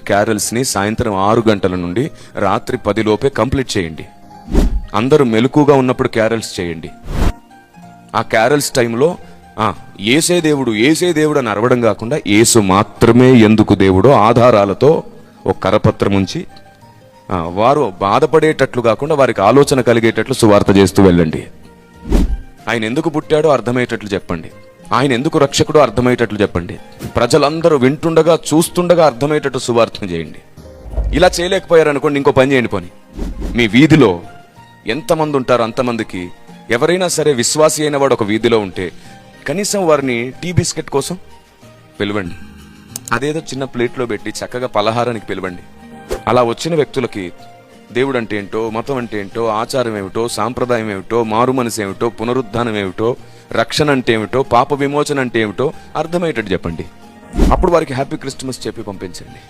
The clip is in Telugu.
క్యారల్స్ని సాయంత్రం 6 గంటల నుండి రాత్రి 10 లోపే కంప్లీట్ చేయండి. అందరూ మెలకుగా ఉన్నప్పుడు క్యారల్స్ చేయండి. ఆ క్యారల్స్ టైంలో ఏసే దేవుడు అని అరవడం కాకుండా యేసు మాత్రమే ఎందుకు దేవుడో ఆధారాలతో ఒక కరపత్రం ఉంచి వారు బాధపడేటట్లు కాకుండా వారికి ఆలోచన కలిగేటట్లు సువార్త చేస్తూ వెళ్ళండి. ఆయన ఎందుకు పుట్టాడో అర్థమయ్యేటట్లు చెప్పండి. ఆయన ఎందుకు రక్షకుడో అర్థమయ్యేటట్లు చెప్పండి. ప్రజలందరూ వింటుండగా చూస్తుండగా అర్థమయ్యేటట్టు సువార్తను చేయండి. ఇలా చేయలేకపోయారనుకోండి, ఇంకో పని చేయండి. పని మీ వీధిలో ఎంతమంది ఉంటారో అంతమందికి ఎవరైనా సరే విశ్వాసి అయిన వాడు ఒక వీధిలో ఉంటే కనీసం వారిని టీ బిస్కెట్ కోసం పిలవండి. అదేదో చిన్న ప్లేట్లో పెట్టి చక్కగా పలహారానికి పిలవండి. అలా వచ్చిన వ్యక్తులకి దేవుడు అంటే ఏంటో, మతం అంటే ఏంటో, ఆచారం ఏమిటో, సాంప్రదాయం ఏమిటో, మారు మనసు ఏమిటో, పునరుద్ధానం ఏమిటో, రక్షణ అంటే ఏమిటో, పాప విమోచన అంటే ఏమిటో అర్థమయ్యేటట్టు చెప్పండి. అప్పుడు వారికి హ్యాపీ క్రిస్మస్ చెప్పి పంపించండి.